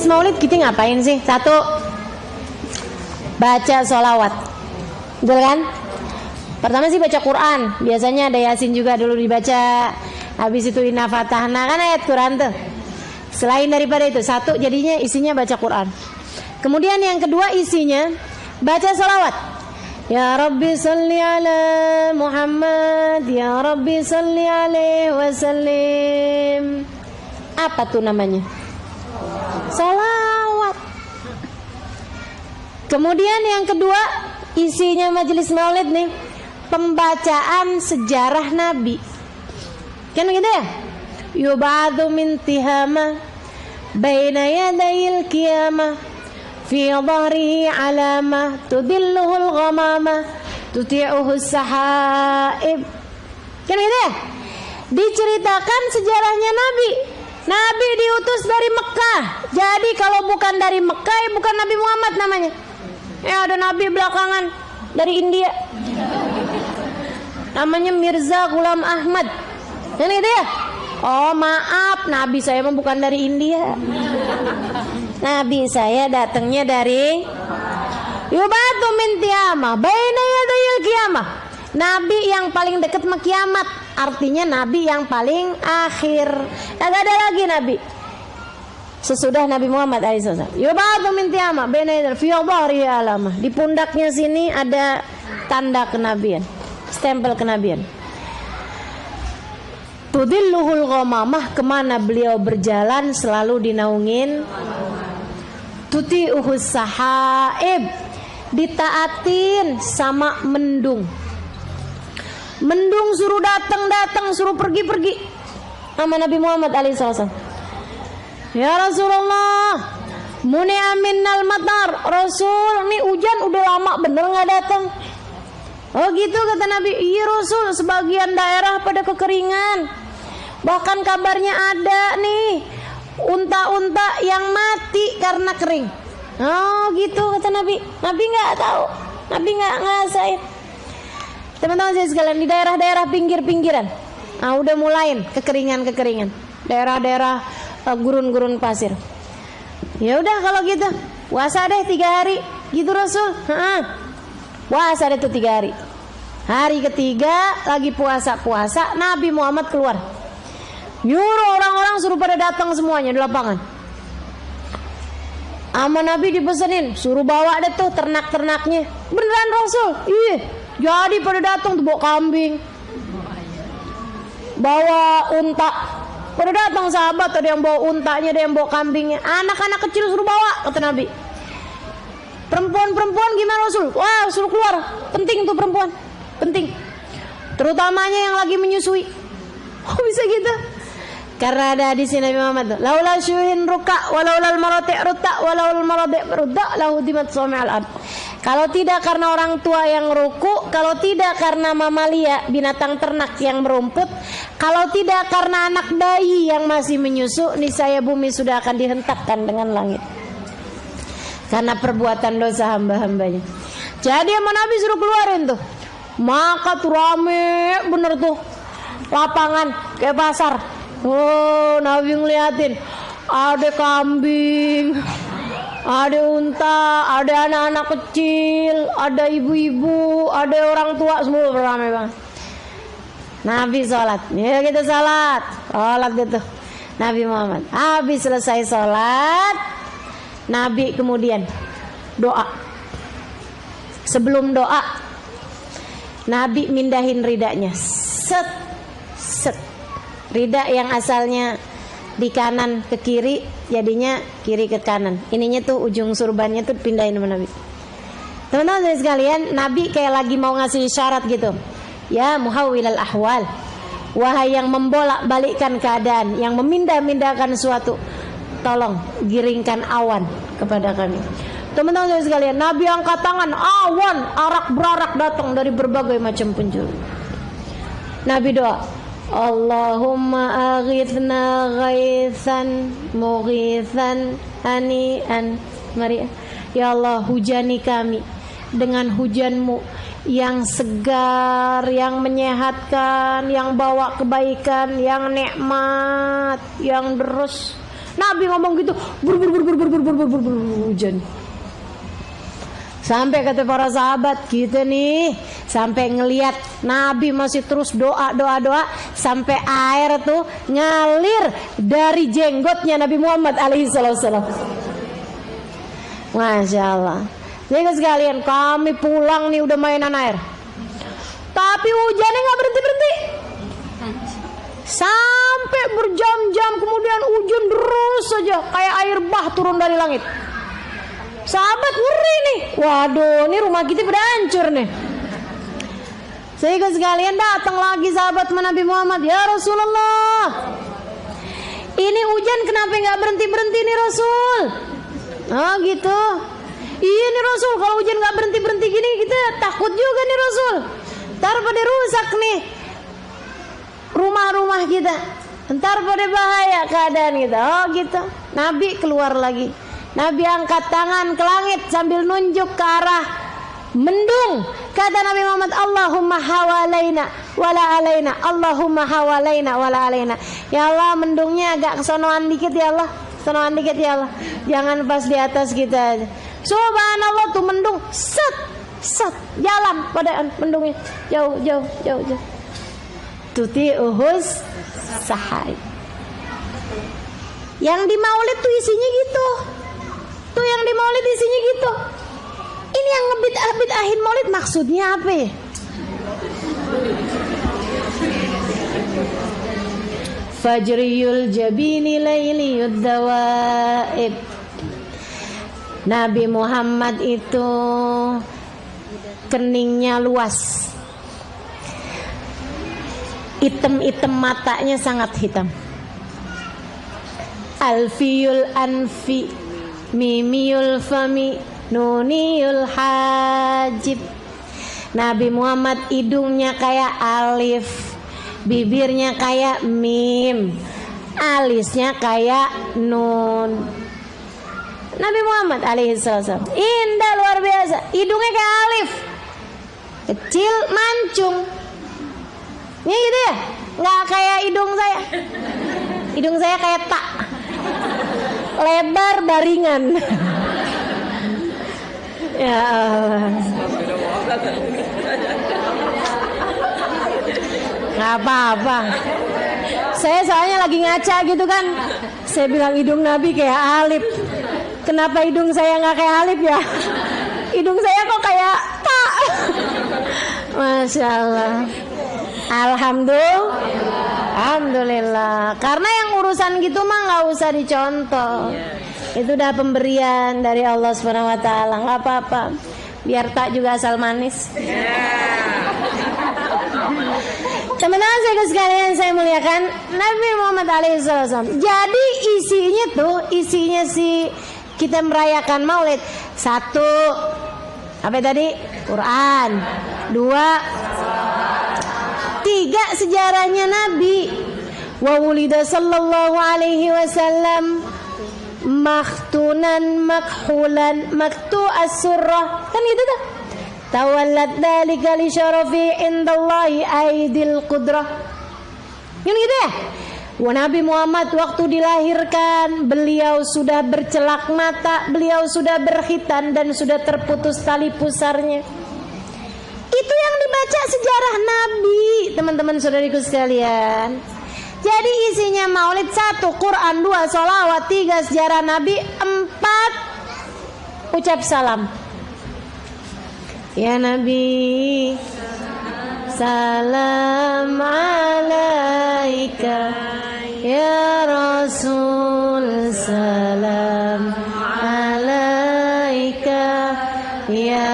maulid kita ngapain sih? Satu, baca sholawat, betul kan? Pertama sih baca Quran, biasanya ada Yasin juga dulu dibaca. Habis itu Inna Fatahna, kan ayat Quran tuh. Selain daripada itu, satu jadinya isinya baca Quran. Kemudian yang kedua isinya baca sholawat. Ya Rabbi salli ala Muhammad, Ya Rabbi salli alaihi wasallim. Apa tuh namanya? Sholawat. Kemudian yang kedua isinya majelis maulid nih, pembacaan sejarah Nabi. Kan gitu ya? Yub'adu min tihama baina yadayil qiyamah fi dhahrihi alamah tudilluhul ghamamah tuti'uhus sahaib. Kan gitu ya? Diceritakan sejarahnya Nabi. Nabi diutus dari Mekah. Jadi kalau bukan dari Mekah, bukan Nabi Muhammad namanya. Ya ada Nabi belakangan dari India. Namanya Mirza Ghulam Ahmad. Kan gitu ya? Oh maaf, Nabi saya mah bukan dari India. Nabi saya datangnya dari Yubatu min tiyamah baina yadayil qiyamah. Nabi yang paling dekat sama kiamat. Artinya Nabi yang paling akhir. Enggak ada lagi Nabi sesudah Nabi Muhammad SAW. Yubatu min tiyamah baina yadayil fi dhahri alamah. Di pundaknya sini ada tanda kenabian, stempel kenabian. Tudilluhul ghamamah, kemana beliau berjalan selalu dinaungin. Tuti'uhus sahaib, ditaatin sama mendung. Mendung suruh datang, suruh pergi sama Nabi Muhammad alaihissalam. Ya Rasulullah, muni aminnal matar. Rasul, ini hujan udah lama bener gak datang. Oh gitu kata Nabi. Iya Rasul, sebagian daerah pada kekeringan. Bahkan kabarnya ada nih unta-unta yang mati karena kering. Oh gitu kata Nabi. Nabi nggak tahu, Nabi nggak ngerasain. Teman-teman saya sekalian, di daerah-daerah pinggir-pinggiran, udah mulai kekeringan. Daerah-daerah gurun-gurun pasir. Ya udah kalau gitu puasa deh 3 hari, gitu Rasul. Puasa deh tuh 3 hari. Hari ketiga lagi puasa Nabi Muhammad keluar. Nyuruh orang-orang suruh pada datang semuanya di lapangan. Sama Nabi dipesenin, suruh bawa deh tuh ternak-ternaknya. Beneran Rasul? Iya. Jadi pada datang tuh bawa kambing, bawa unta. Pada datang sahabat, ada yang bawa untanya, ada yang bawa kambingnya. Anak-anak kecil suruh bawa, kata Nabi. Perempuan gimana Rasul? Wah suruh keluar. Penting tuh perempuan, penting. Terutamanya yang lagi menyusui. Oh bisa gitu? Karena ada di sini Nabi Muhammad, laula syuhin ruka walaulal marati' ruta walaul maradi' ruda lahudimat suami'al ard. Kalau tidak karena orang tua yang ruku, kalau tidak karena mamalia binatang ternak yang merumput, kalau tidak karena anak bayi yang masih menyusu, niscaya bumi sudah akan dihentakkan dengan langit karena perbuatan dosa hamba-hambanya. Jadi sama Nabi suruh keluarin tuh, maka tuh rame bener tuh lapangan kayak pasar. Oh, Nabi ngeliatin ada kambing, ada unta, ada anak-anak kecil, ada ibu-ibu, ada orang tua, semua ramai banget. Nabi sholat, ya kita sholat gitu. Nabi Muhammad habis selesai sholat, Nabi kemudian doa. Sebelum doa, Nabi mindahin ridanya, set. Rida yang asalnya di kanan ke kiri, jadinya kiri ke kanan. Ininya tuh ujung surbannya tuh pindahin sama Nabi. Teman-teman sekalian, Nabi kayak lagi mau ngasih isyarat gitu. Ya muhawwilal ahwal, wahai yang membolak-balikkan keadaan, yang memindah-mindahkan suatu, tolong giringkan awan kepada kami. Teman-teman sekalian, Nabi angkat tangan, awan arak-berarak datang dari berbagai macam penjuru. Nabi doa, Allahumma aghithna ghaithan mughithan hani'an. Mari ya Allah, hujani kami dengan hujanmu yang segar, yang menyehatkan, yang bawa kebaikan, yang nikmat, yang deres. Nabi ngomong gitu, hujan. Sampai kata para sahabat kita nih, sampai ngelihat Nabi masih terus doa, sampai air tuh ngalir dari jenggotnya Nabi Muhammad alaihi wasallam. Masya Allah. Jadi sekalian, kami pulang nih udah mainan air, tapi hujannya nggak berhenti. Sampai berjam-jam kemudian hujan terus saja, kayak air bah turun dari langit. Sahabat ngeri nih, waduh, ini rumah kita udah hancur nih. Sehingga sekalian datang lagi sahabat Nabi Muhammad, ya Rasulullah, ini hujan kenapa nggak berhenti nih Rasul? Oh gitu. Iya nih Rasul, kalau hujan nggak berhenti gini kita takut juga nih Rasul. Ntar pada rusak nih rumah-rumah kita, ntar pada bahaya keadaan kita. Oh gitu. Nabi keluar lagi. Nabi angkat tangan ke langit sambil nunjuk ke arah mendung. Kata Nabi Muhammad, Allahumma hawalaina wala alaina, Allahumma hawalaina wala alaina. Ya Allah, mendungnya agak kesonoan dikit ya Allah, sonoan dikit ya Allah, jangan pas di atas kita aja. Subhanallah, tuh mendung set jalan pada mendungnya jauh. Tuti uhus sahai. Yang di Maulid tuh isinya gitu. Tuh yang di Maulid isinya gitu. Ini yang ngebid'ah-bid'ahin Maulid maksudnya apa ya? Fajriyul jabini layliyud dawaib. Nabi Muhammad itu keningnya luas, hitam matanya sangat hitam. Alfiyul anfi, mimiyul fami, nuniyul hajib. Nabi Muhammad hidungnya kayak alif, bibirnya kayak mim, alisnya kayak nun. Nabi Muhammad alaihissalam indah luar biasa, hidungnya kayak alif, kecil mancung. Ini gitu ya, nggak kayak hidung saya. Hidung saya kayak tak, lebar baringan. Ya Allah. Nggak apa-apa. Saya soalnya lagi ngaca gitu kan. Saya bilang hidung Nabi kayak alif. Kenapa hidung saya nggak kayak alif ya? Hidung saya kok kayak tak. Masya Allah. Alhamdulillah. Karena yang urusan gitu mah nggak usah dicontoh. Itu udah pemberian dari Allah Subhanahu Wa Taala. Nggak apa-apa. Biar tak juga asal manis. Teman-teman saya sekalian, saya muliakan Nabi Muhammad alaihissalam. Jadi isinya si kita merayakan Maulid. 1, apa tadi? Quran. 2, 3, sejarahnya Nabi. Wa wulida sallallahu alaihi wasallam makhtunan makhulan maktu as-surrah. Kan gitu tuh. Tawallat dzalika li syarafi indallahi aidil qudrah. Kan gitu ya? Nabi Muhammad waktu dilahirkan, beliau sudah bercelak mata, beliau sudah berkhitan dan sudah terputus tali pusarnya. Itu yang dibaca sejarah Nabi, teman-teman saudariku sekalian. Jadi isinya Maulid 1, Quran, 2, sholawat, 3, sejarah Nabi, 4, ucap salam. Ya Nabi, salam alaika. Ya Rasul, salam alaika. Ya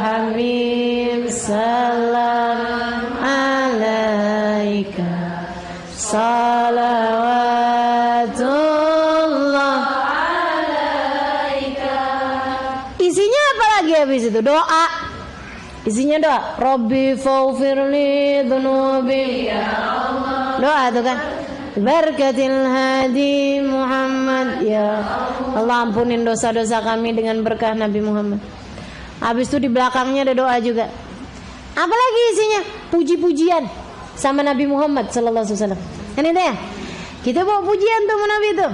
Habib, salam alaika. Salawatullah alaika. Isinya apa lagi habis itu? Doa. Isinya doa. Rabbi faghfirli dhunubi. Ya Allah. Doa itu kan. Berkatil hadi Muhammad. Ya Allah, ampunin dosa-dosa kami dengan berkah Nabi Muhammad. Habis itu di belakangnya ada doa juga. Apalagi isinya? Puji-pujian sama Nabi Muhammad sallallahu alaihi wasallam. Kan itu ya? Kita bawa pujian tuh Nabi itu.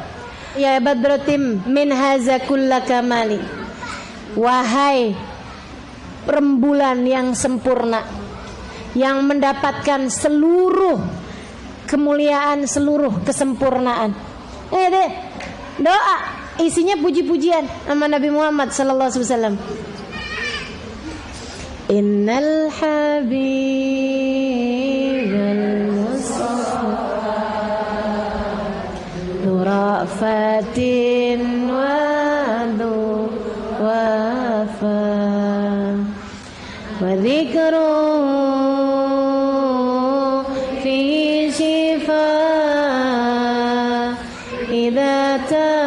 ya badratim min haza kulla kamali. Wahai rembulan yang sempurna, yang mendapatkan seluruh kemuliaan, seluruh kesempurnaan. Deh, doa isinya puji-pujian sama Nabi Muhammad sallallahu alaihi wasallam. Innal habibal mustafa nurafatin wa wafa wa dzikru fi shifa idza tamada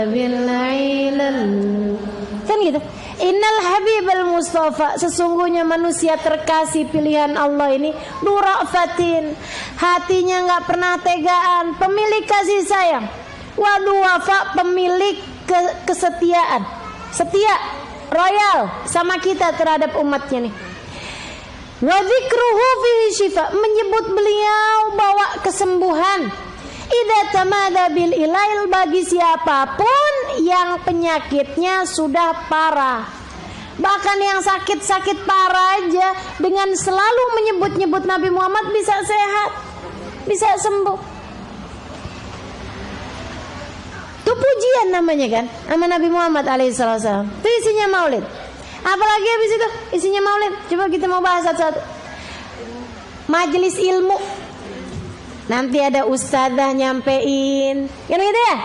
bil ilal. Kan gitu. Innal habibal mustafa, sesungguhnya manusia terkasih pilihan Allah ini nurafatin, hatinya nggak pernah tegaan, pemilik kasih sayang. Waduwafa, pemilik kesetiaan, setia, royal sama kita terhadap umatnya nih. Wadzikruhu fihi syifa, menyebut beliau bawa kesembuhan. Idza tamada bil ilail, bagi siapapun yang penyakitnya sudah parah. Bahkan yang sakit-sakit parah aja dengan selalu menyebut-nyebut Nabi Muhammad bisa sehat, bisa sembuh. Itu pujian namanya kan, sama Nabi Muhammad alaihissalam. Itu isinya maulid. Apalagi habis itu isinya maulid. Coba kita mau bahas satu-satu. Majelis ilmu. Nanti ada ustadzah nyampein, kan gitu ya.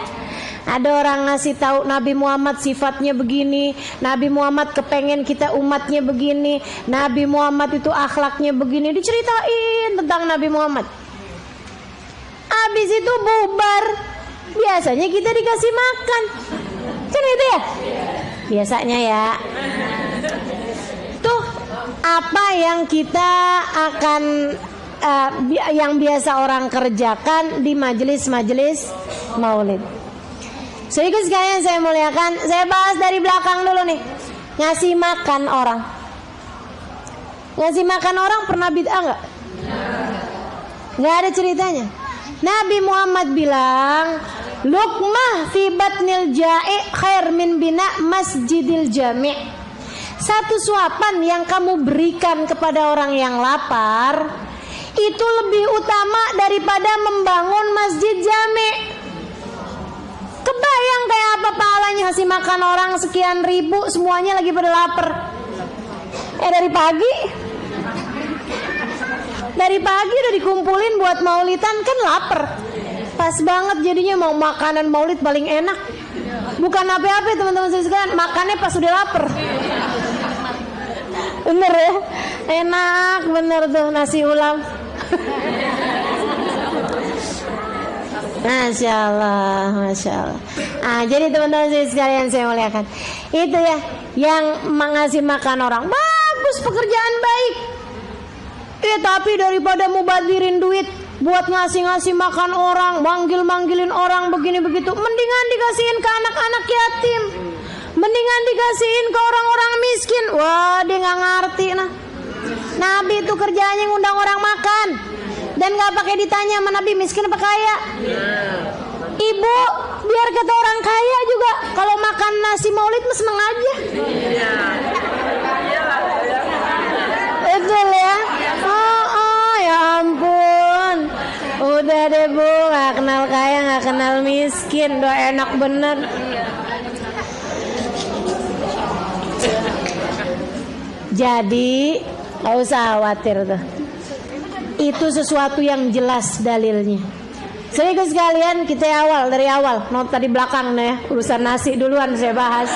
Ada orang ngasih tahu Nabi Muhammad sifatnya begini, Nabi Muhammad kepengen kita umatnya begini, Nabi Muhammad itu akhlaknya begini, diceritain tentang Nabi Muhammad. Habis itu bubar. Biasanya kita dikasih makan, kan gitu ya? Biasanya ya. Tuh apa yang kita akan yang biasa orang kerjakan di majelis-majelis maulid. Sedikit sekalian saya muliakan, saya bahas dari belakang dulu nih. Ngasih makan orang. Ngasih makan orang pernah bid'ah enggak? Enggak ada ceritanya. Nabi Muhammad bilang, luqmah fi batnil ja'i khair min bina masjidil jami'. Satu suapan yang kamu berikan kepada orang yang lapar itu lebih utama daripada membangun masjid jami'. Kebayang kayak apa pahalanya ngasih makan orang sekian ribu, semuanya lagi pada lapar. Dari pagi udah dikumpulin buat maulidan, kan lapar. Pas banget jadinya mau makanan maulid paling enak. Bukan apa-apa teman-teman sekalian, makannya pas udah lapar. Bener ya, enak bener tuh nasi ulam. Masya Allah, Masya Allah. Jadi teman-teman sekalian saya muliakan, itu ya yang mengasih makan orang, bagus, pekerjaan baik. Tapi daripada mubadirin duit buat ngasih-ngasih makan orang, manggil-manggilin orang begini begitu, mendingan dikasihin ke anak-anak yatim, mendingan dikasihin ke orang-orang miskin. Wah, dia nggak ngerti nah. Nabi itu kerjanya ngundang orang makan dan nggak pakai ditanya sama Nabi miskin apa kaya. Ibu, biar kata orang kaya juga kalau makan nasi maulid mah seneng aja. Betul ya. Ya ampun. Udah deh bu, gak kenal kaya, gak kenal miskin. Udah enak bener. Jadi gak usah khawatir tuh. Itu sesuatu yang jelas dalilnya. Sedikit sekalian kita dari awal. Nota di belakang nih, urusan nasi duluan saya bahas.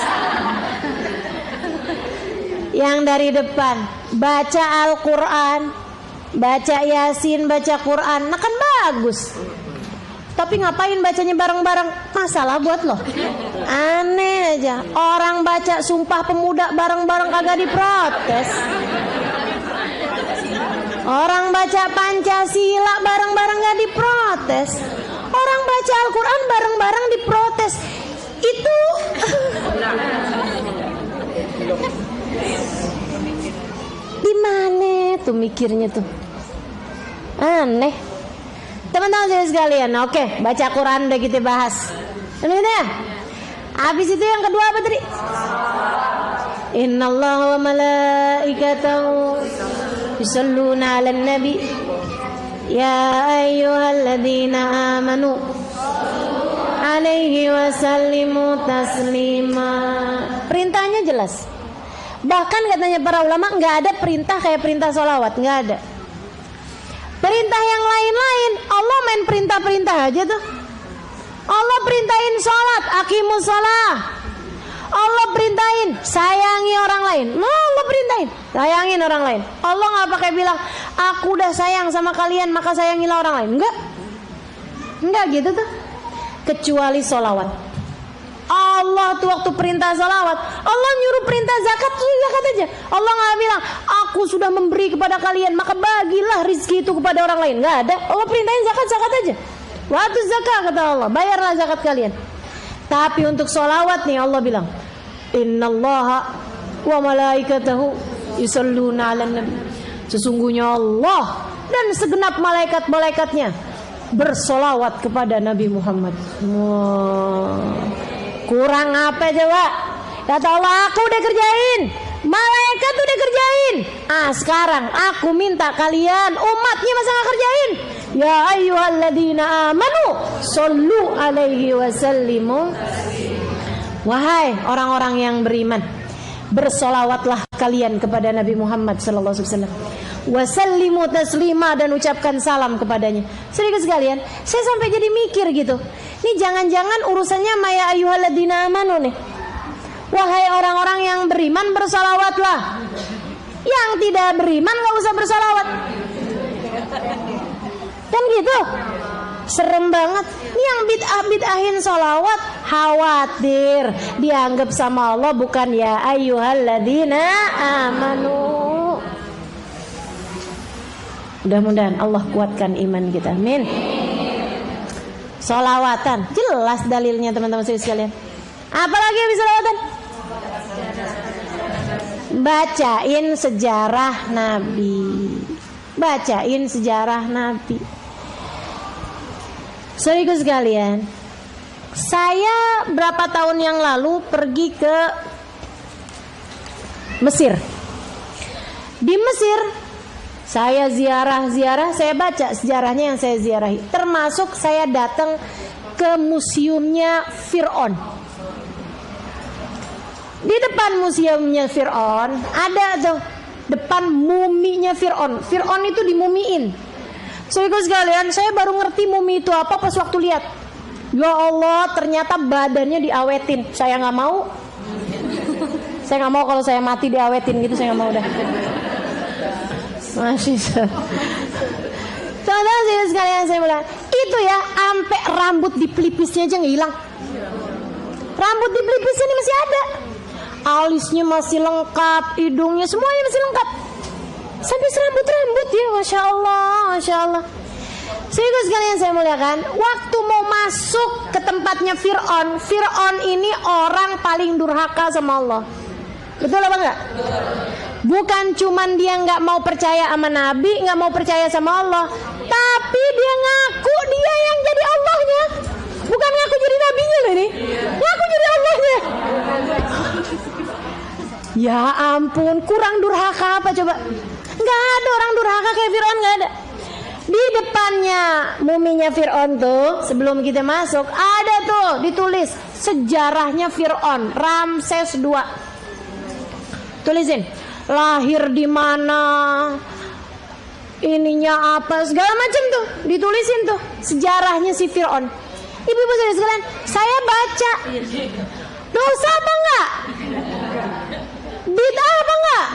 Yang dari depan, baca Al-Quran, baca Yasin, baca Quran, nah kan bagus. Tapi ngapain bacanya bareng-bareng? Masalah buat lo. Aneh aja. Orang baca Sumpah Pemuda bareng-bareng kagak diprotes. Orang baca Pancasila bareng-bareng gak diprotes. Orang baca Al-Quran bareng-bareng diprotes. Itu di mana tuh mikirnya tuh? Aneh. Teman-teman sekalian, oke, baca Quran udah kita bahas. Ini ya. Habis itu yang kedua apa tadi? Innallaha wa malaikatahu yusholluna 'alan nabi ya ayyuhalladzina amanu alaihi wasallimu taslima. Perintahnya jelas. Bahkan katanya para ulama nggak ada perintah kayak perintah sholawat, nggak ada. Perintah yang lain-lain Allah main perintah-perintah aja tuh. Allah perintahin sholat, aqimus sholah. Allah perintahin sayangi orang lain. Allah perintahin sayangin orang lain. Allah nggak pakai bilang aku udah sayang sama kalian maka sayangilah orang lain. Enggak gitu tuh. Kecuali sholawat. Allah tuh waktu perintah sholawat, Allah nyuruh perintah zakat, zakat aja. Allah nggak bilang aku sudah memberi kepada kalian maka bagilah rizki itu kepada orang lain. Nggak ada. Allah perintahin zakat, zakat aja. Waktu zakat kata Allah, bayarlah zakat kalian. Tapi untuk sholawat nih Allah bilang innallaha wa malaikatahu yusholluna 'alan nabi. Sesungguhnya Allah dan segenap malaikat-malaikatnya bersolawat kepada Nabi Muhammad. Kurang apa coba? Kata Allah, aku udah kerjain, malaikat udah kerjain. Sekarang aku minta kalian umatnya masa gak kerjain? Ya ayyuhalladzina amanu shollu alaihi wasallimu. Wahai orang-orang yang beriman, bersolawatlah kalian kepada Nabi Muhammad sallallahu alaihi wasallam. Wasallimu taslima, dan ucapkan salam kepadanya. Serius sekalian, saya sampai jadi mikir gitu. Ini jangan-jangan urusannya maya ayyuhalladzina amanu nih. Wahai orang-orang yang beriman, bersolawatlah. Yang tidak beriman gak usah bersolawat. Kan gitu. Serem banget. Ini yang bid'ahin solawat, khawatir dianggap sama Allah bukan ya ayyuhalladzina amanu. Mudah-mudahan Allah kuatkan iman kita. Amin. Solawatan, jelas dalilnya teman-teman sekalian. Apalagi yang bisa solawatan? Bacain sejarah Nabi. Bacain sejarah Nabi. Saudaraku sekalian, saya berapa tahun yang lalu pergi ke Mesir. Di Mesir saya ziarah, saya baca sejarahnya yang saya ziarahi. Termasuk saya datang ke museumnya Fir'aun. Di depan museumnya Fir'aun ada tuh depan muminya Fir'aun. Fir'aun itu dimumiin. Saudaraku sekalian, saya baru ngerti mumi itu apa pas waktu lihat. Ya Allah, ternyata badannya diawetin. Saya nggak mau. Saya nggak mau kalau saya mati diawetin gitu, saya nggak mau dah. Masih. Teman-teman sekalian, saya bilang itu ya, sampai rambut di pelipisnya aja nggak hilang. Rambut di pelipisnya ini masih ada. Alisnya masih lengkap, hidungnya semuanya masih lengkap. Sampai serambut-rambut ya, Masya Allah, Masya Allah. Sehingga sekalian saya muliakan, waktu mau masuk ke tempatnya Fir'aun, Fir'aun ini orang paling durhaka sama Allah. Betul apa enggak? Bukan cuman dia nggak mau percaya sama Nabi, nggak mau percaya sama Allah, tapi dia ngaku dia yang jadi Allahnya. Bukan ngaku jadi nabinya loh ini, ngaku jadi Allahnya. Ya ampun, kurang durhaka apa coba? Nggak ada orang durhaka kayak Fir'aun, nggak ada. Di depannya muminya Fir'aun tuh, sebelum kita masuk, ada tuh ditulis sejarahnya Fir'aun, Ramses II. Tulisin, lahir di mana, ininya apa, segala macam tuh, ditulisin tuh sejarahnya si Fir'aun. Ibu-ibu sekalian, saya baca, dosa apa enggak? Bid'ah apa enggak?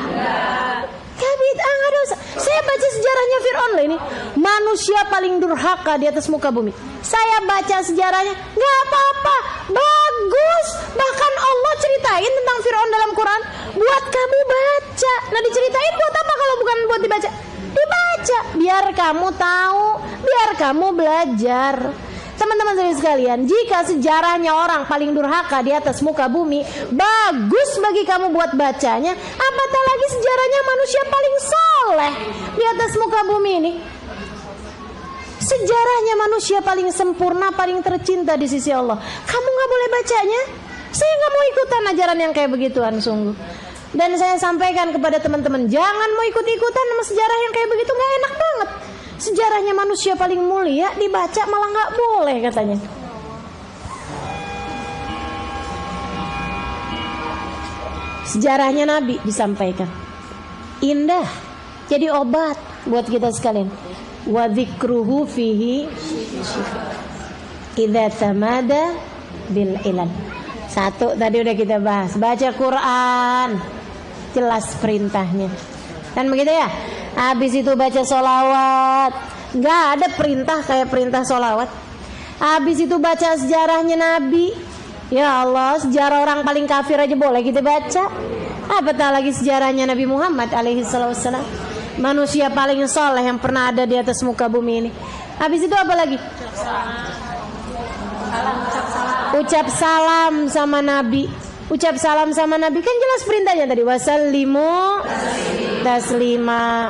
Gak bid'ah, enggak dosa. Saya baca sejarahnya Fir'aun loh ini, manusia paling durhaka di atas muka bumi. Saya baca sejarahnya, nggak apa-apa, bagus. Bahkan Allah ceritain tentang Fir'aun dalam Quran, buat kamu baca. Nah, diceritain buat apa kalau bukan buat dibaca? Dibaca, biar kamu tahu, biar kamu belajar. Teman-teman sekalian, jika sejarahnya orang paling durhaka di atas muka bumi bagus bagi kamu buat bacanya, apatah lagi sejarahnya manusia paling soleh di atas muka bumi ini. Sejarahnya manusia paling sempurna, paling tercinta di sisi Allah. Kamu gak boleh bacanya? Saya gak mau ikutan ajaran yang kayak begituan sungguh. Dan saya sampaikan kepada teman-teman, jangan mau ikut-ikutan sama sejarah yang kayak begitu, gak enak banget. Sejarahnya manusia paling mulia dibaca malah gak boleh katanya. Sejarahnya Nabi disampaikan, indah, jadi obat buat kita sekalian. Wa dzikruhu fihi idza tamada bil ilal. Satu tadi udah kita bahas, baca Quran, jelas perintahnya. Kan begitu ya? Habis itu baca sholawat, nggak ada perintah kayak perintah sholawat. Habis itu baca sejarahnya Nabi. Ya Allah, sejarah orang paling kafir aja boleh kita baca. Apatah lagi sejarahnya Nabi Muhammad alaihi wassalam, manusia paling soleh yang pernah ada di atas muka bumi ini. Habis itu apa lagi? Ucap salam sama Nabi. Ucap salam sama Nabi, kan jelas perintahnya tadi, wasallimu taslima.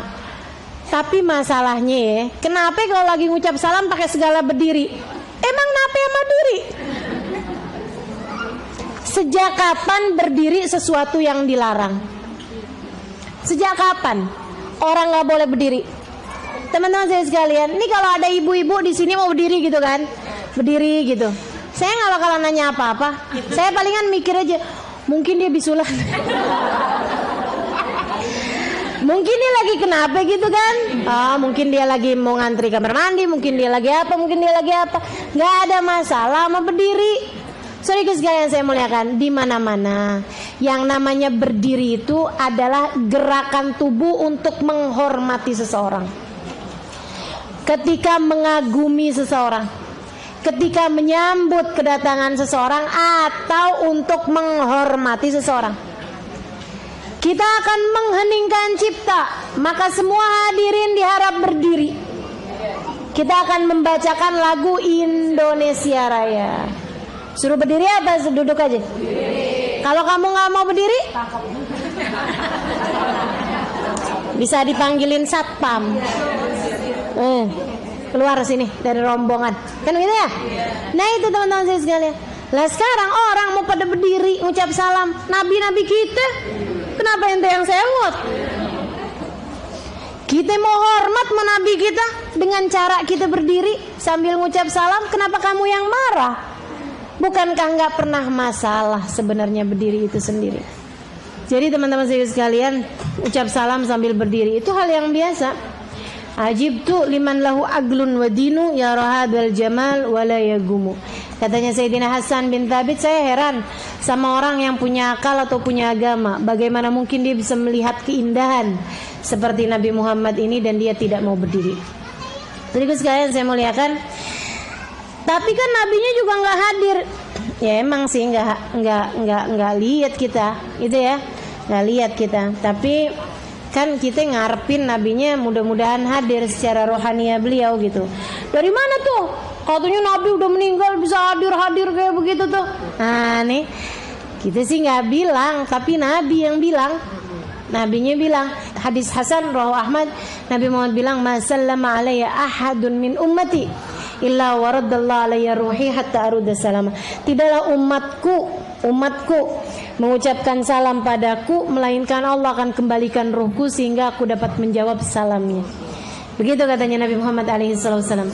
Tapi masalahnya ya, kenapa kalau lagi ngucap salam pakai segala berdiri? Emang kenapa yang berdiri? Sejak kapan berdiri sesuatu yang dilarang? Sejak kapan orang nggak boleh berdiri? Teman-teman saya sekalian, ini kalau ada ibu-ibu di sini mau berdiri gitu kan, berdiri gitu, saya nggak bakalan nanya apa-apa. Saya palingan mikir aja, mungkin dia bisulan, mungkin dia lagi kenapa gitu kan? Mungkin dia lagi mau ngantri kamar mandi, mungkin dia lagi apa, Nggak ada masalah sama berdiri. Sorry guys, sekalian saya muliakan, di mana-mana yang namanya berdiri itu adalah gerakan tubuh untuk menghormati seseorang. Ketika mengagumi seseorang, ketika menyambut kedatangan seseorang, atau untuk menghormati seseorang, kita akan mengheningkan cipta. Maka semua hadirin diharap berdiri. Kita akan membacakan lagu Indonesia Raya. Suruh berdiri apa duduk aja? Kalau kamu nggak mau berdiri, bisa dipanggilin satpam. Keluar sini dari rombongan. Kan gitu ya? Nah itu teman-teman saya sekalian. Lah sekarang orang mau pada berdiri ngucap salam nabi-nabi kita. Kenapa ente yang sewot? Kita mau hormat menabi kita dengan cara kita berdiri sambil ngucap salam. Kenapa kamu yang marah? Bukankah nggak pernah masalah sebenarnya berdiri itu sendiri? Jadi teman-teman saya sekalian, ucap salam sambil berdiri itu hal yang biasa. Ajibtu liman lahu aglun wa dinu ya rahadul jamal wala yagumu. Katanya Sayyidina Hasan bin Thabit, saya heran sama orang yang punya akal atau punya agama. Bagaimana mungkin dia bisa melihat keindahan seperti Nabi Muhammad ini dan dia tidak mau berdiri. Jadi sekalian saya muliakan, tapi kan nabinya juga nggak hadir. Ya emang sih nggak lihat kita, gitu ya, nggak lihat kita. Tapi kan kita ngarepin nabinya mudah-mudahan hadir secara rohania beliau gitu. Dari mana tuh? Katanya nabi udah meninggal bisa hadir kayak begitu tuh. Nah nih, kita sih nggak bilang, tapi nabi yang bilang. Nabinya bilang, hadis Hasan rawahu Ahmad, Nabi Muhammad bilang, "Ma sallama alayya ahadun min ummati illa waradallahu alayya ruhi hatta arudda salama." Tidaklah umatku mengucapkan salam padaku melainkan Allah akan kembalikan ruhku sehingga aku dapat menjawab salamnya. Begitu katanya Nabi Muhammad alaihi wasallam.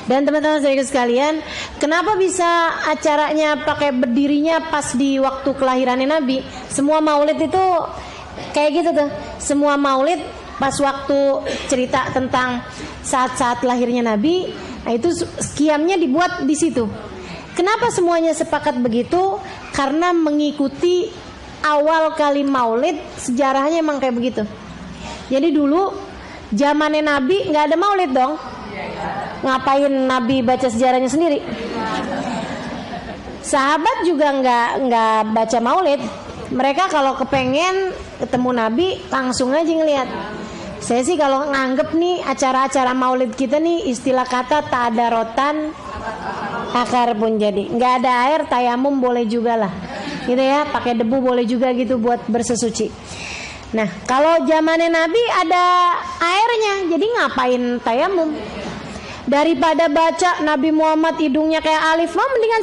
Dan teman-teman saya sekalian, kenapa bisa acaranya pakai berdirinya pas di waktu kelahirannya Nabi? Semua maulid itu kayak gitu tuh. Semua maulid pas waktu cerita tentang saat-saat lahirnya Nabi, nah itu qiyamnya dibuat di situ. Kenapa semuanya sepakat begitu? Karena mengikuti awal kali maulid, sejarahnya emang kayak begitu. Jadi dulu zamannya Nabi nggak ada maulid dong. Ngapain Nabi baca sejarahnya sendiri? Sahabat juga nggak baca maulid. Mereka kalau kepengen ketemu Nabi langsung aja ngelihat. Saya sih kalau nganggep nih acara-acara maulid kita nih, istilah kata tak ada rotan akar pun jadi. Nggak ada air, tayamum boleh juga lah, gitu ya. Pakai debu boleh juga gitu buat bersesuci. Nah kalau zamannya Nabi ada airnya, jadi ngapain tayamum? Daripada baca Nabi Muhammad hidungnya kayak alif, mendingan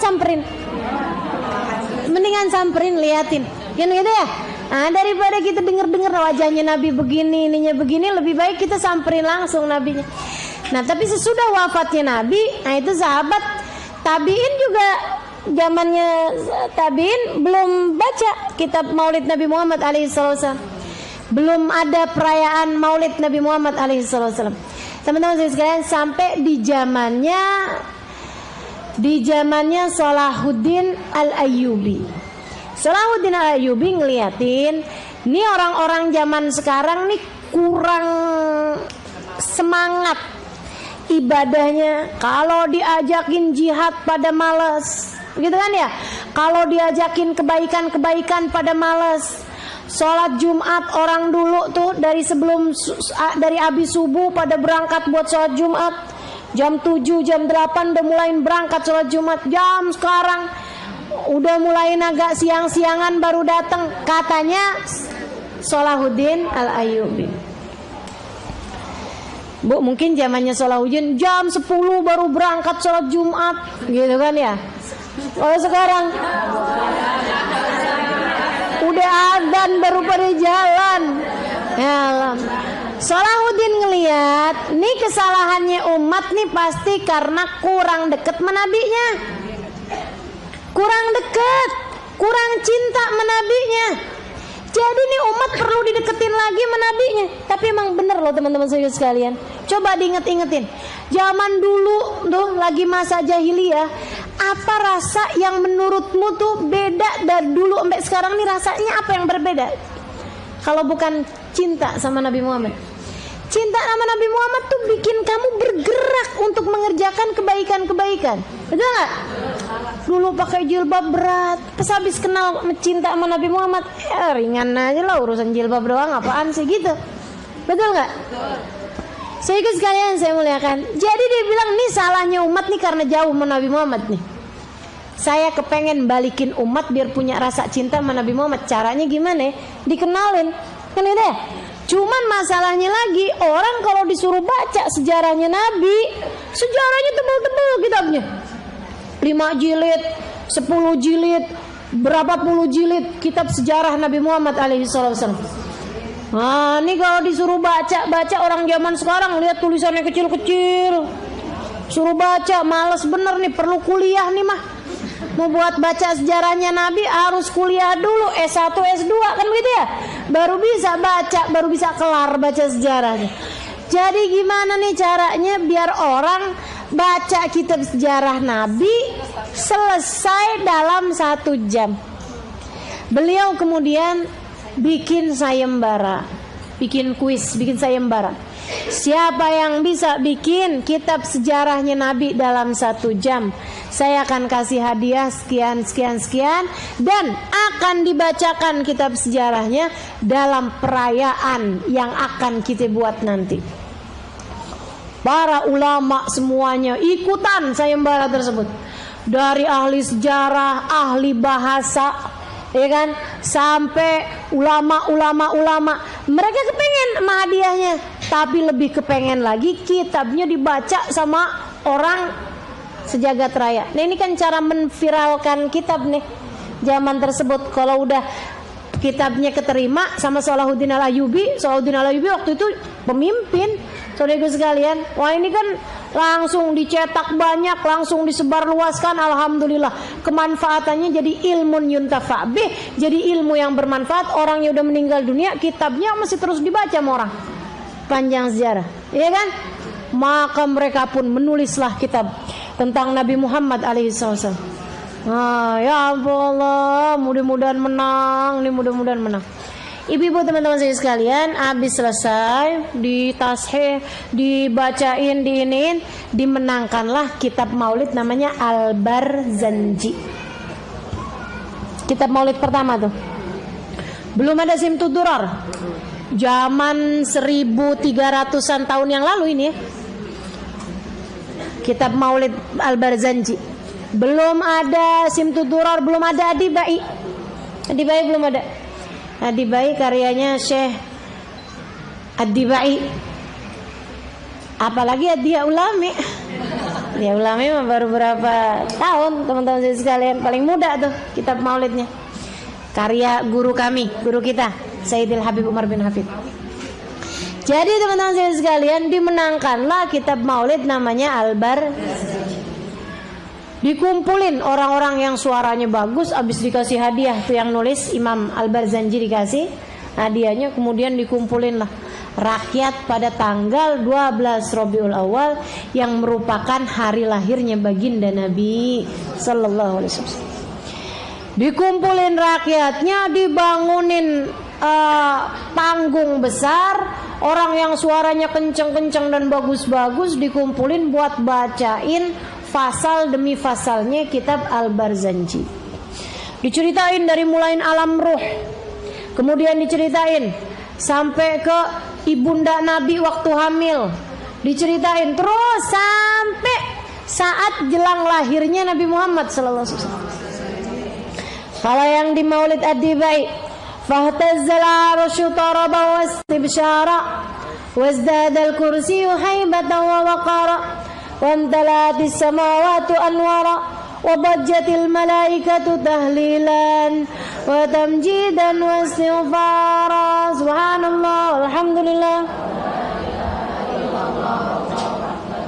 samperin, liatin. Kan gitu ya? Nah, daripada kita denger wajahnya Nabi begini, ininya begini, lebih baik kita samperin langsung Nabinya. Nah, tapi sesudah wafatnya Nabi, nah itu sahabat tabiin juga, zamannya tabiin belum baca kitab Maulid Nabi Muhammad alaihissalam. Belum ada perayaan Maulid Nabi Muhammad alaihissalam. Teman-teman sekalian, sampai di zamannya Salahuddin Al-Ayyubi. Salahuddin Al-Ayyubi ngeliatin, nih orang-orang zaman sekarang nih kurang semangat ibadahnya. Kalau diajakin jihad pada males, gitu kan ya. Kalau diajakin kebaikan-kebaikan pada males. Sholat Jumat orang dulu tuh dari habis subuh pada berangkat buat sholat Jumat. Jam 7, jam 8 udah mulai berangkat sholat Jumat. Jam sekarang udah mulai agak siang-siangan baru datang. Katanya Salahuddin Al-Ayyubi. Bu, mungkin zamannya Salahuddin jam 10 baru berangkat sholat Jumat, gitu kan ya. Kalau sekarang udah adzan baru pada jalan. Ya Allah. Salahuddin ngelihat, nih kesalahannya umat nih pasti karena kurang deket menabinya. Kurang deket, kurang cinta menabinya. Jadi nih umat perlu dideketin lagi menabinya. Tapi emang bener loh teman-teman sekalian. Coba diinget-ingetin. Zaman dulu tuh lagi masa jahiliyah, apa rasa yang menurutmu tuh beda dari dulu sampai sekarang nih, rasanya apa yang berbeda? Kalau bukan cinta sama Nabi Muhammad. Cinta sama Nabi Muhammad tuh bikin kamu bergerak untuk mengerjakan kebaikan-kebaikan. Betul gak? Dulu pakai jilbab berat, pas habis kenal cinta sama Nabi Muhammad, ya ringan aja lah urusan jilbab doang, apaan sih gitu. Betul gak? Sehingga sekalian saya muliakan. Jadi dia bilang nih salahnya umat nih karena jauh sama Nabi Muhammad nih. Saya kepengen balikin umat biar punya rasa cinta sama Nabi Muhammad. Caranya gimana? Dikenalin. Kan itu ya? Cuman masalahnya lagi, orang kalau disuruh baca sejarahnya Nabi, sejarahnya tebel-tebel kitabnya. 5 jilid, 10 jilid, berapa puluh jilid kitab sejarah Nabi Muhammad alaihissalam. Nah, ini kalau disuruh baca orang zaman sekarang lihat tulisannya kecil-kecil. Suruh baca males bener nih, perlu kuliah nih mah. Mau buat baca sejarahnya Nabi harus kuliah dulu S1, S2 kan begitu ya. Baru bisa baca, baru bisa kelar baca sejarahnya. Jadi gimana nih caranya biar orang baca kitab sejarah Nabi selesai dalam 1 jam? Beliau kemudian bikin sayembara, bikin kuis, bikin sayembara. Siapa yang bisa bikin kitab sejarahnya Nabi dalam 1 jam, saya akan kasih hadiah sekian dan akan dibacakan kitab sejarahnya dalam perayaan yang akan kita buat nanti. Para ulama semuanya ikutan sayembara tersebut. Dari ahli sejarah, ahli bahasa, ya kan, sampai ulama. Mereka kepengen sama hadiahnya, tapi lebih kepengen lagi kitabnya dibaca sama orang sejagat raya. Nah ini kan cara menviralkan kitab nih zaman tersebut. Kalau udah kitabnya keterima sama Salahuddin Al-Ayyubi waktu itu pemimpin. Saudara sekalian, wah ini kan langsung dicetak banyak, langsung disebarluaskan. Alhamdulillah, kemanfaatannya jadi ilmun yuntafa bih, jadi ilmu yang bermanfaat. Orangnya udah meninggal dunia, kitabnya masih terus dibaca sama orang. Panjang sejarah, iya kan? Maka mereka pun menulislah kitab tentang Nabi Muhammad alaihissalam. Ya Allah, mudah-mudahan menang. Ibu-ibu teman-teman saya sekalian, habis selesai ditasheh, dibacain, diinin, dimenangkanlah kitab maulid namanya Al-Barzanji. Kitab maulid pertama tuh. Belum ada Simtud Durar. Zaman 1300-an tahun yang lalu ini ya. Kitab maulid Al-Barzanji. Belum ada Simtud Durar, belum ada Adibai. Adibai belum ada. Adibai karyanya Syekh Adibai. Apalagi dia ulami. Dia ulami baru berapa tahun teman-teman sekalian. Paling muda tuh kitab maulidnya. Karya guru kami, guru kita, Sayyidil Habib Umar bin Hafid. Jadi teman-teman sekalian, dimenangkanlah kitab maulid namanya Al-Bar. Dikumpulin orang-orang yang suaranya bagus, abis dikasih hadiah tuh yang nulis Imam Al-Barzanji dikasih hadiahnya, kemudian dikumpulin lah rakyat pada tanggal 12 Rabiul Awal yang merupakan hari lahirnya baginda Nabi sallallahu alaihi wasallam. Dikumpulin rakyatnya, dibangunin panggung besar, orang yang suaranya kenceng-kenceng dan bagus-bagus dikumpulin buat bacain fasal demi fasalnya kitab Al-Barzanji. Diceritain dari mulai alam ruh, kemudian diceritain sampai ke ibunda Nabi waktu hamil, diceritain terus sampai saat jelang lahirnya Nabi Muhammad sallallahu alaihi wasallam. Kalau yang di Maulid Ad-Dibai, fahtazzal arsyu taraba wastibsyara wazdadal kursiyyu haibatan wa waqara wamtalatis samawati anwara wabajjatil malaikatu tahlilan wa tamjidan wa istighfara. Subhanallah, alhamdulillah,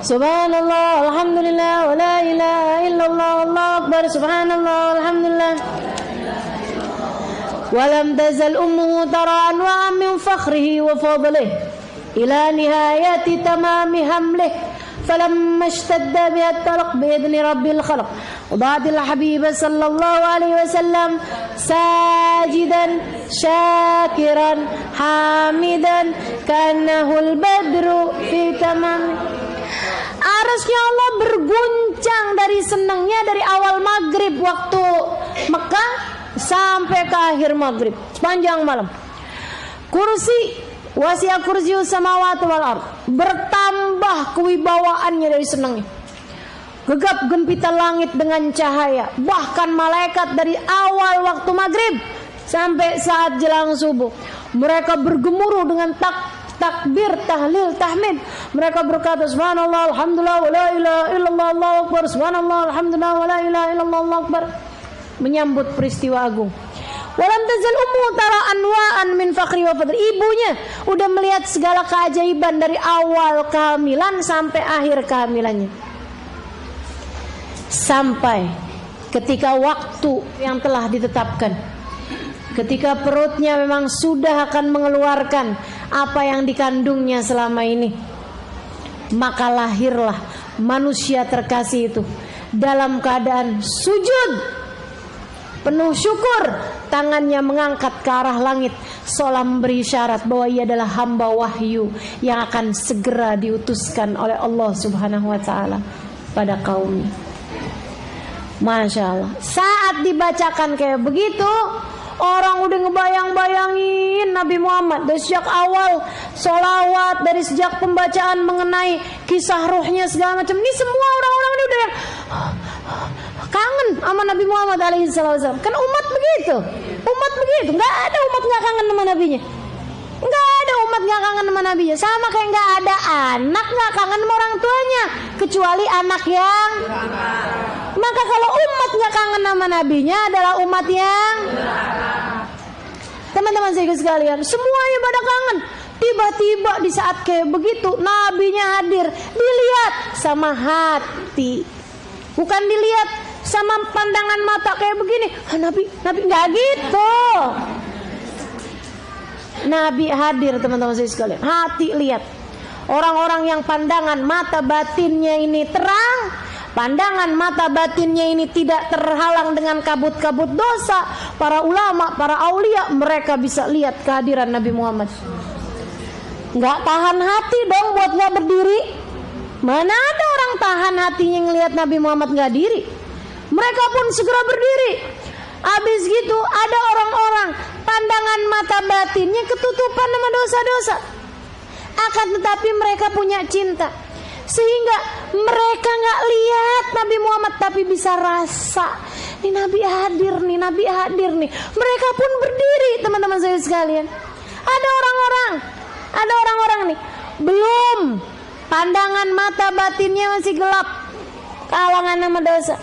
subhanallah, alhamdulillah, wa la ilaha illallah, Allahu akbar, subhanallah, alhamdulillah. Walam tazal ummuhu tara anwa'an min fakhrihi wa fadlihi ila nihayati tamami hamlihi falamma ishtadda biha at-talaq bi'idni rabbil khalq wada'atil habiba sallallahu alaihi wasallam sajidan syakiran hamidan ka'annahu al-badru fi tamam. Arasnya Allah berguncang dari senangnya dari awal maghrib waktu Mekah sampai ke akhir maghrib sepanjang malam. Kursi wasi'a kursiyyus samawati wal ard, bertambah kewibawaannya dari senangnya. Gegap gempita langit dengan cahaya, bahkan malaikat dari awal waktu maghrib sampai saat jelang subuh mereka bergemuruh dengan takbir, tahlil, tahmid. Mereka berkata subhanallah, alhamdulillah, wa la ilaha illallah, Allahu akbar, subhanallah, alhamdulillah, wa la ilaha illallah, Allahu akbar, menyambut peristiwa agung. Walam tazal ummu tara anwa'an min fakhri wa fadli. Ibunya udah melihat segala keajaiban dari awal kehamilan sampai akhir kehamilannya. Sampai ketika waktu yang telah ditetapkan, ketika perutnya memang sudah akan mengeluarkan apa yang dikandungnya selama ini, maka lahirlah manusia terkasih itu dalam keadaan sujud, penuh syukur, tangannya mengangkat ke arah langit seolah memberi isyarat bahwa ia adalah hamba wahyu yang akan segera diutuskan oleh Allah Subhanahu wa taala pada kaumnya. Masya Allah. Saat dibacakan kayak begitu, orang udah ngebayang-bayangin Nabi Muhammad dari sejak awal sholawat, dari sejak pembacaan mengenai kisah ruhnya segala macam. Ini semua orang-orang ini udah kangen sama Nabi Muhammad alaihissalam. Kan umat begitu, nggak ada umat nggak kangen sama nabinya, nggak ada umat nggak kangen sama nabinya. Sama kayak nggak ada anak nggak kangen sama orang tuanya, kecuali anak yang. Maka kalau umat nggak kangen sama nabinya adalah umat yang. Teman-teman saya sekalian, semuanya pada kangen. Tiba-tiba di saat kayak begitu nabinya hadir, dilihat sama hati, bukan dilihat sama pandangan mata kayak begini. Nabi nggak gitu. Nabi hadir teman-teman saya sekalian, hati lihat. Orang-orang yang pandangan mata batinnya ini terang, pandangan mata batinnya ini tidak terhalang dengan kabut-kabut dosa. Para ulama, para aulia, mereka bisa lihat kehadiran Nabi Muhammad. Nggak tahan hati dong buat nggak berdiri. Mana ada orang tahan hatinya ngelihat Nabi Muhammad nggak diri. Mereka pun segera berdiri. Habis gitu ada orang-orang pandangan mata batinnya ketutupan sama dosa-dosa. Akan tetapi mereka punya cinta, sehingga mereka nggak lihat Nabi Muhammad tapi bisa rasa, nih Nabi hadir nih, Nabi hadir nih. Mereka pun berdiri teman-teman saya sekalian. Ada orang-orang nih belum Pandangan mata batinnya masih gelap, kalangan sama dosa.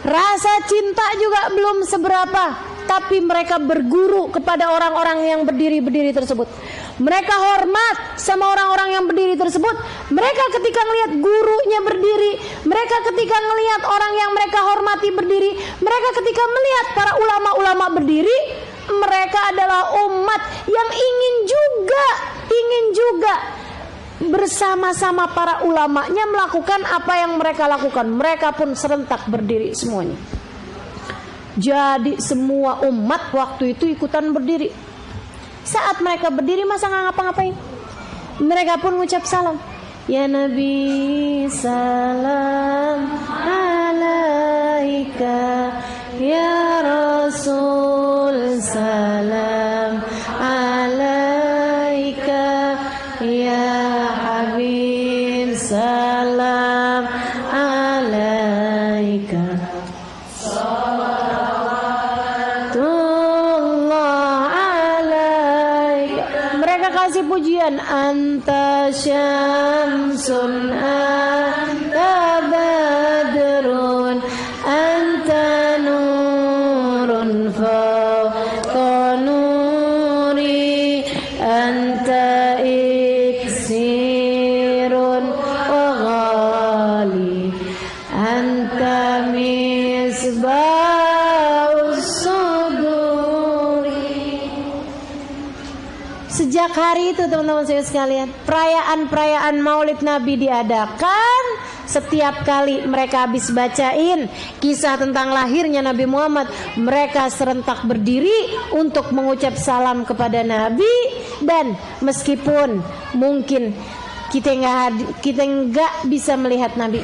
Rasa cinta juga belum seberapa, tapi mereka berguru kepada orang-orang yang berdiri-berdiri tersebut. Mereka hormat sama orang-orang yang berdiri tersebut. Mereka ketika melihat gurunya berdiri, mereka ketika melihat orang yang mereka hormati berdiri, mereka ketika melihat para ulama-ulama berdiri, mereka adalah umat yang ingin juga bersama-sama para ulamanya melakukan apa yang mereka lakukan. Mereka pun serentak berdiri semuanya. Jadi semua umat waktu itu ikutan berdiri. Saat mereka berdiri masa nggak ngapa-ngapain. Mereka pun mengucap salam. Ya Nabi salam alaika, ya Rasul salam alaika, ya Habib salam alaika. Kasih pujian. Anta syamsun anta badrun anta nurun fawqa nuri anta iksirun wa ghali anta misbahus suduri. Sejak hari itu teman-teman saya sekalian, perayaan-perayaan Maulid Nabi diadakan. Setiap kali mereka habis bacain kisah tentang lahirnya Nabi Muhammad, mereka serentak berdiri untuk mengucap salam kepada Nabi. Dan meskipun mungkin kita nggak bisa melihat Nabi,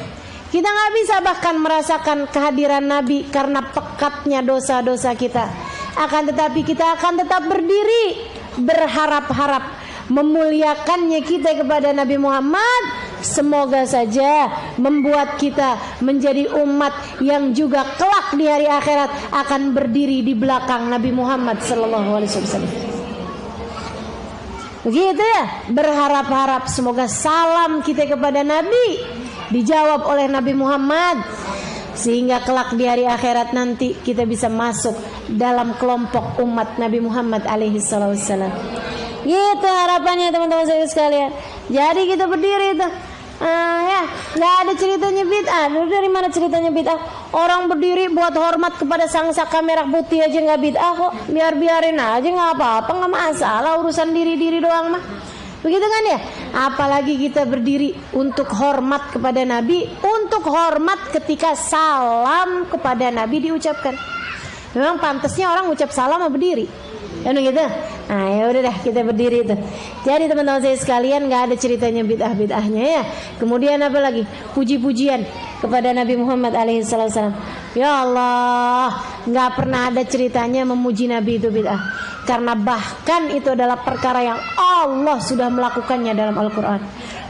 kita nggak bisa bahkan merasakan kehadiran Nabi karena pekatnya dosa-dosa kita, akan tetapi kita akan tetap berdiri berharap-harap memuliakannya kita kepada Nabi Muhammad. Semoga saja membuat kita menjadi umat yang juga kelak di hari akhirat akan berdiri di belakang Nabi Muhammad sallallahu alaihi wasallam. Begitu ya, berharap-harap semoga salam kita kepada Nabi dijawab oleh Nabi Muhammad, sehingga kelak di hari akhirat nanti kita bisa masuk dalam kelompok umat Nabi Muhammad alaihi wasallam. Gitu harapannya teman-teman saya sekalian. Jadi kita berdiri itu, ya nggak ada ceritanya bid'ah. Dari mana ceritanya bid'ah? Orang berdiri buat hormat kepada sang saka merah putih aja nggak bid'ah kok. Biarin aja, nggak apa-apa, nggak masalah, urusan diri doang mah. Begitu kan ya? Apalagi kita berdiri untuk hormat kepada Nabi, untuk hormat ketika salam kepada Nabi diucapkan. Memang pantasnya orang ucap salam sama berdiri, kan gitu? Nah ya udah dah, kita berdiri itu. Jadi teman-teman saya sekalian, nggak ada ceritanya bid'ah-bid'ahnya ya. Kemudian apa lagi? Puji-pujian kepada Nabi Muhammad alaihissalam. Ya Allah, nggak pernah ada ceritanya memuji Nabi itu bid'ah. Karena bahkan itu adalah perkara yang Allah sudah melakukannya dalam Al-Quran.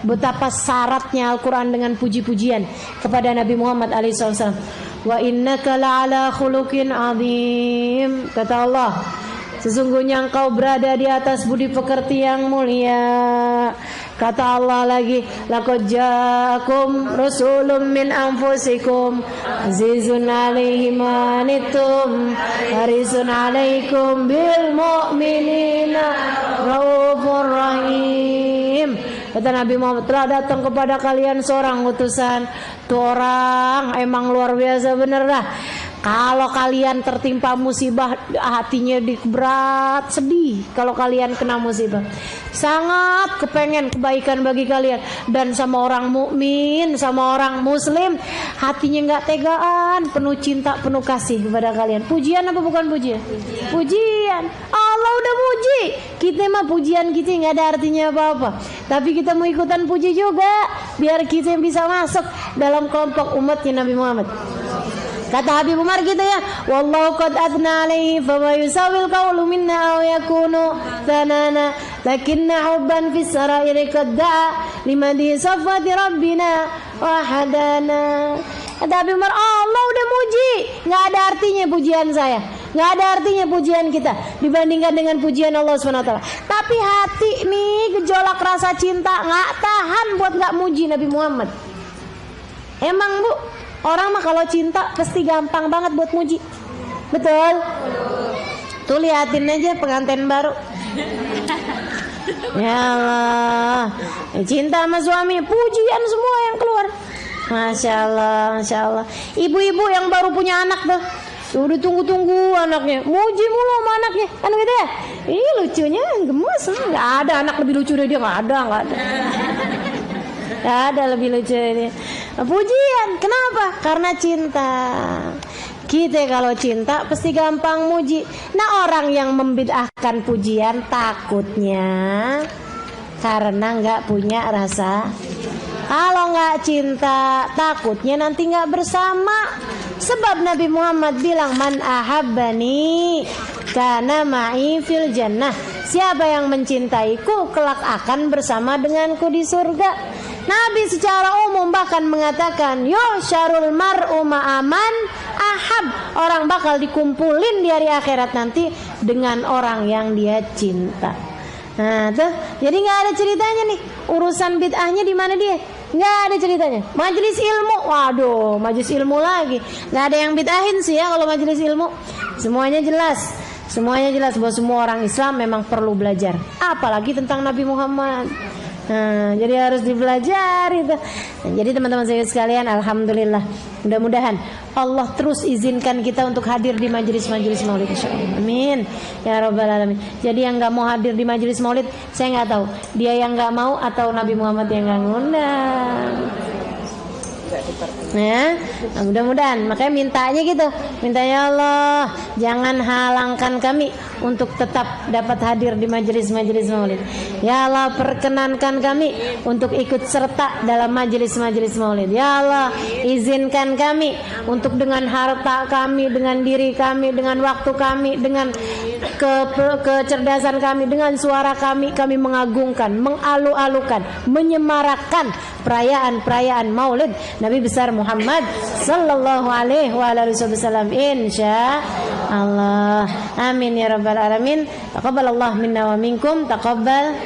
Betapa syaratnya Al-Quran dengan puji-pujian kepada Nabi Muhammad alaihissalam. Wa innaka la'ala khuluqin azim. Kata Allah, sesungguhnya engkau berada di atas budi pekerti yang mulia. Kata Allah lagi, laqad ja'akum rasulun min anfusikum azizun 'alaihi ma anittum harisun 'alaikum bil mu'minina raufur rahim. Kata Nabi Muhammad, telah datang kepada kalian seorang utusan. Tuh orang emang luar biasa bener dah. Kalau kalian tertimpa musibah, hatinya berat, sedih. Kalau kalian kena musibah, sangat kepengen kebaikan bagi kalian. Dan sama orang mukmin, sama orang muslim, hatinya nggak tegaan, penuh cinta, penuh kasih kepada kalian. Pujian apa bukan pujian? Pujian. Allah udah muji. Kita mah pujian kita nggak ada artinya apa-apa. Tapi kita mau ikutan puji juga, biar kita bisa masuk dalam kelompok umatnya Nabi Muhammad. Kata Habib Umar gitu ya, wallahu qad adna alaihi fama yusawil qawlu minna aw yakunu thanana lakinna hubban fis sarairi qad da'a limadhi safati rabbina wa hadana. Kata Habib Umar, Allah udah muji, nggak ada artinya pujian saya. nggak ada artinya pujian kita dibandingkan dengan pujian Allah SWT. Tapi hati nih gejolak rasa cinta nggak tahan buat nggak muji Nabi Muhammad. Emang Bu, orang mah kalau cinta pasti gampang banget buat muji. Betul? Tuh liatin aja pengantin baru. Ya Allah, cinta sama suami, pujian semua yang keluar. Masya Allah, Masya Allah. Ibu-ibu yang baru punya anak tuh udah tunggu-tunggu anaknya, muji mulu sama anaknya, kan gitu ya? Ih lucunya gemes, nggak ada anak lebih lucu dari dia, nggak ada. Nggak ada lebih lucu dari dia. Pujian, kenapa? Karena cinta. Kita kalau cinta pasti gampang muji. Nah orang yang membid'ahkan pujian takutnya karena nggak punya rasa. Kalau nggak cinta takutnya nanti nggak bersama. Sebab Nabi Muhammad bilang man ahabbani kana ma'i fil jannah. Siapa yang mencintaiku kelak akan bersama denganku di surga. Nabi secara umum bahkan mengatakan yusyarul mar'u ma'aman ahab. Orang bakal dikumpulin di hari akhirat nanti dengan orang yang dia cinta. Nah tuh, jadi nggak ada ceritanya nih urusan bid'ahnya di mana dia, nggak ada ceritanya. Majelis ilmu, waduh, majelis ilmu lagi, nggak ada yang bid'ahin sih ya kalau majelis ilmu. Semuanya jelas bahwa semua orang Islam memang perlu belajar, apalagi tentang Nabi Muhammad. Nah, jadi harus dipelajari itu. Nah, jadi teman-teman saya sekalian, alhamdulillah, mudah-mudahan Allah terus izinkan kita untuk hadir di majelis-majelis maulid insyaallah. Amin ya rabbal alamin. Jadi yang nggak mau hadir di majelis maulid, saya nggak tahu dia yang nggak mau atau Nabi Muhammad yang nggak ngundang. Nah, mudah-mudahan makanya mintanya gitu, mintanya Allah jangan halangkan kami untuk tetap dapat hadir di majelis-majelis maulid. Ya Allah perkenankan kami untuk ikut serta dalam majelis-majelis maulid. Ya Allah izinkan kami untuk dengan harta kami, dengan diri kami, dengan waktu kami, dengan kecerdasan kami, dengan suara kami mengagungkan, mengalu-alukan, menyemarakan perayaan-perayaan maulid Nabi besar Muhammad sallallahu alaihi wasallam insya Allah. Amin ya rabbal alamin. Taqabbalallahu minna wa minkum. Taqabbal.